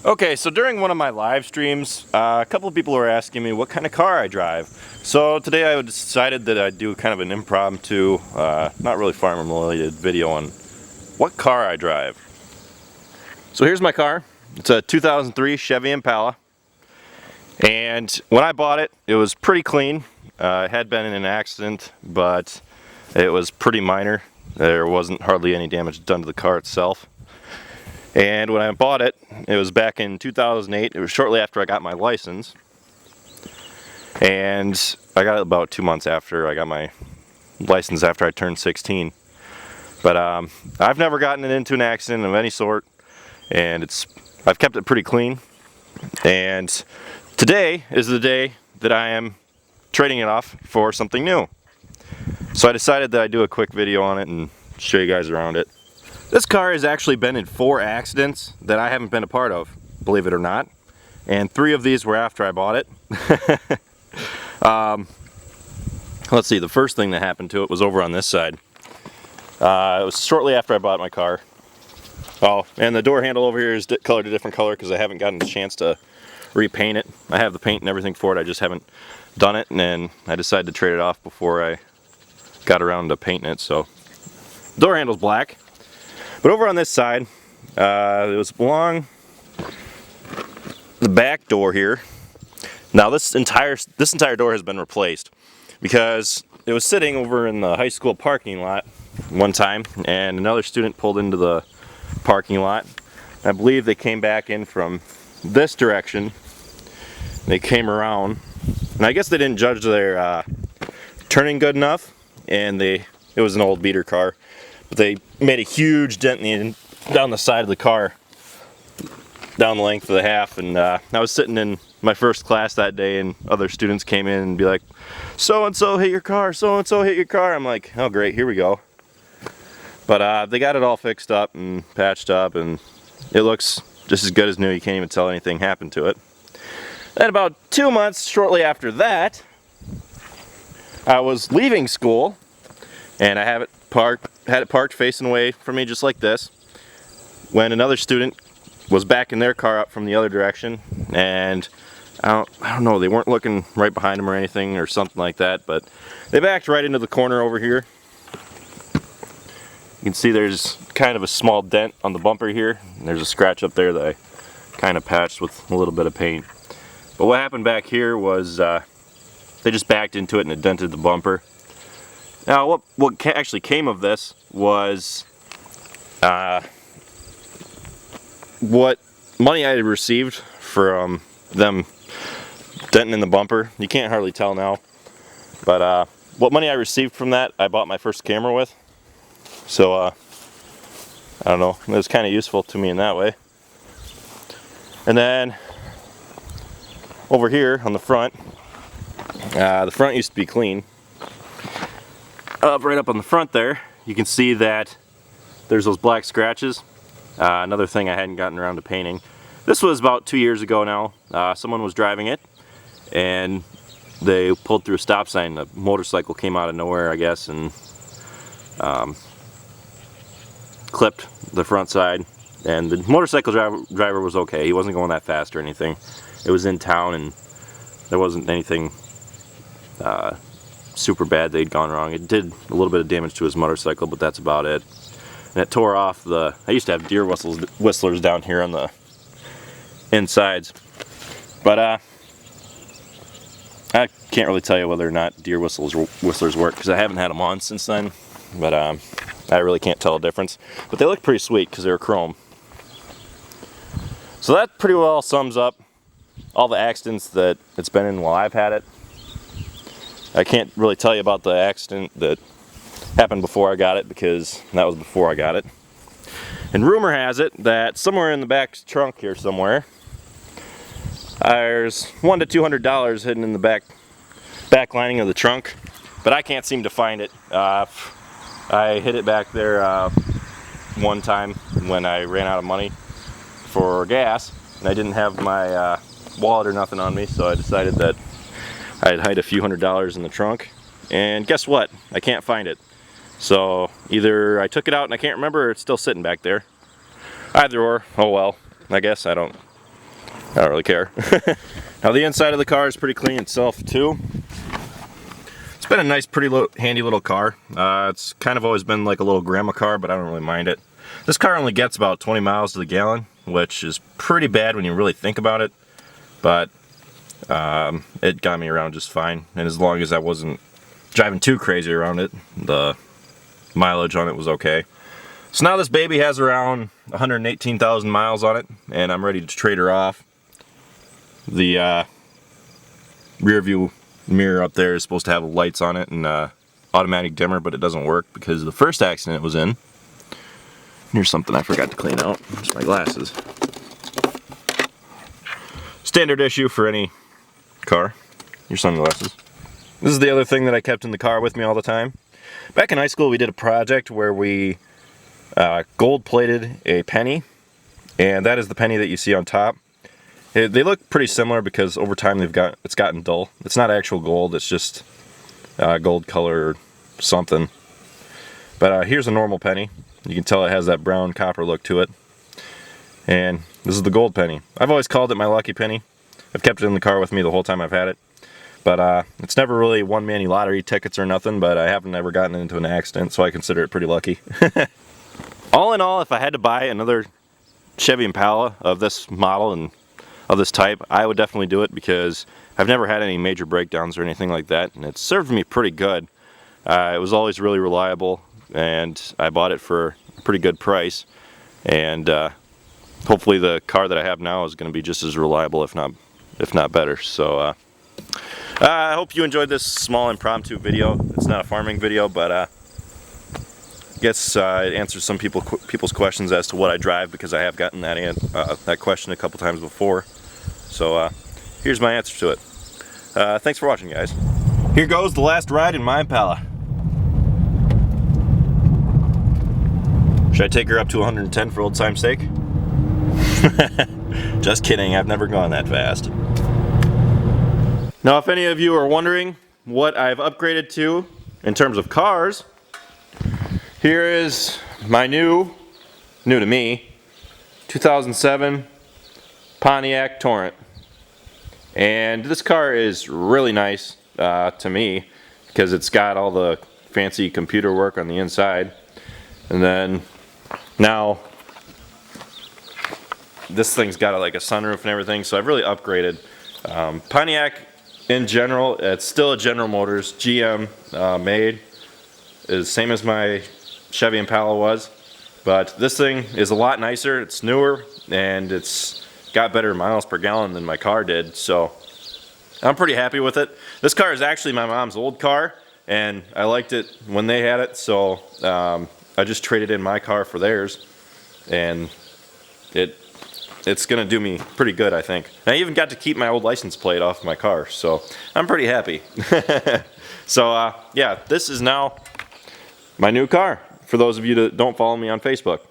Okay, so during one of my live streams, a couple of people were asking me what kind of car I drive. So today I decided that I'd do kind of an impromptu, not really farm related video on what car I drive. So here's my car. It's a 2003 Chevy Impala. And when I bought it, it was pretty clean. It had been in an accident, but it was pretty minor. There wasn't hardly any damage done to the car itself. And when I bought it, it was back in 2008. It was shortly after I got my license. And I got it about 2 months after I got my license, after I turned 16. But I've never gotten it into an accident of any sort, and I've kept it pretty clean. And today is the day that I am trading it off for something new. So I decided that I'd do a quick video on it and show you guys around it. This car has actually been in 4 accidents that I haven't been a part of, believe it or not. And 3 of these were after I bought it. Let's see, the first thing that happened to it was over on this side. It was shortly after I bought my car. Oh, and the door handle over here is colored a different color because I haven't gotten a chance to repaint it. I have the paint and everything for it, I just haven't done it, and I decided to trade it off before I got around to painting it. So, door handle's black. But over on this side, it was along the back door here. Now this entire door has been replaced because it was sitting over in the high school parking lot one time, and another student pulled into the parking lot. I believe they came back in from this direction. They came around, and I guess they didn't judge their turning good enough, and it was an old beater car. But they made a huge dent down the side of the car, down the length of the half, and I was sitting in my first class that day, and other students came in and be like, so-and-so hit your car, so-and-so hit your car. I'm like, oh great, here we go. But they got it all fixed up and patched up, and it looks just as good as new. You can't even tell anything happened to it. Then about 2 months shortly after that, I was leaving school, and I had it parked facing away from me just like this, when another student was backing their car up from the other direction, and I don't know, they weren't looking right behind them or anything or something like that, but they backed right into the corner over here. You can see there's kind of a small dent on the bumper here, and there's a scratch up there that I kind of patched with a little bit of paint. But what happened back here was they just backed into it and it dented the bumper. Now, what actually came of this was what money I had received from them denting in the bumper. You can't hardly tell now, but what money I received from that, I bought my first camera with. So, I don't know, it was kind of useful to me in that way. And then, over here on the front used to be clean. Right up on the front there, you can see that there's those black scratches. Another thing I hadn't gotten around to painting. This was about 2 years ago now. Someone was driving it, and they pulled through a stop sign. A motorcycle came out of nowhere, I guess, and clipped the front side. And the motorcycle driver was okay. He wasn't going that fast or anything. It was in town, and there wasn't anything super bad they'd gone wrong. It did a little bit of damage to his motorcycle, but that's about it. And it tore off I used to have deer whistlers down here on the insides. But I can't really tell you whether or not deer whistlers work because I haven't had them on since then. But I really can't tell a difference. But they look pretty sweet because they're chrome. So that pretty well sums up all the accidents that it's been in while I've had it. I can't really tell you about the accident that happened before I got it because that was before I got it. And rumor has it that somewhere in the back trunk here somewhere, there's $100 to $200 hidden in the back lining of the trunk, but I can't seem to find it. I hid it back there one time when I ran out of money for gas, and I didn't have my wallet or nothing on me, so I decided that I'd hide a few $100s in the trunk, and guess what? I can't find it. So either I took it out and I can't remember, or it's still sitting back there. Either or, oh well, I guess I don't I don't really care. Now the inside of the car is pretty clean itself too. It's been a nice, pretty handy little car. It's kind of always been like a little grandma car, but I don't really mind it. This car only gets about 20 miles to the gallon, which is pretty bad when you really think about it. But it got me around just fine, and as long as I wasn't driving too crazy around it, the mileage on it was okay. So now this baby has around 118,000 miles on it, and I'm ready to trade her off. The rear view mirror up there is supposed to have lights on it and automatic dimmer, but it doesn't work because of the first accident it was in. Here's something I forgot to clean out. It's my glasses. Standard issue for any car. Your sunglasses. This is the other thing that I kept in the car with me all the time. Back in high school we did a project where we gold plated a penny, and that is the penny that you see on top. They look pretty similar because over time it's gotten dull. It's not actual gold, it's just gold color or something. But here's a normal penny. You can tell it has that brown copper look to it. And this is the gold penny. I've always called it my lucky penny. I've kept it in the car with me the whole time I've had it. But it's never really won me any lottery tickets or nothing, but I haven't ever gotten into an accident, so I consider it pretty lucky. All in all, if I had to buy another Chevy Impala of this model and of this type, I would definitely do it because I've never had any major breakdowns or anything like that, and it served me pretty good. It was always really reliable, and I bought it for a pretty good price, and hopefully the car that I have now is going to be just as reliable, if not better. So I hope you enjoyed this small impromptu video. It's not a farming video, but I guess it answers some people's questions as to what I drive, because I have gotten that question a couple times before. So here's my answer to it. Thanks for watching, guys. Here goes the last ride in my Impala. Should I take her up to 110 for old time's sake? Just kidding, I've never gone that fast. Now if any of you are wondering what I've upgraded to in terms of cars, here is my new to me, 2007 Pontiac Torrent. And this car is really nice to me because it's got all the fancy computer work on the inside. And then now this thing's got like a sunroof and everything, so I've really upgraded. Pontiac in general, it's still a General Motors GM made. It's same as my Chevy Impala was, but this thing is a lot nicer. It's newer and it's got better miles per gallon than my car did, so I'm pretty happy with it. This car is actually my mom's old car, and I liked it when they had it, so I just traded in my car for theirs, and it's gonna do me pretty good, I think. And I even got to keep my old license plate off my car, so I'm pretty happy. So yeah, this is now my new car, for those of you that don't follow me on Facebook.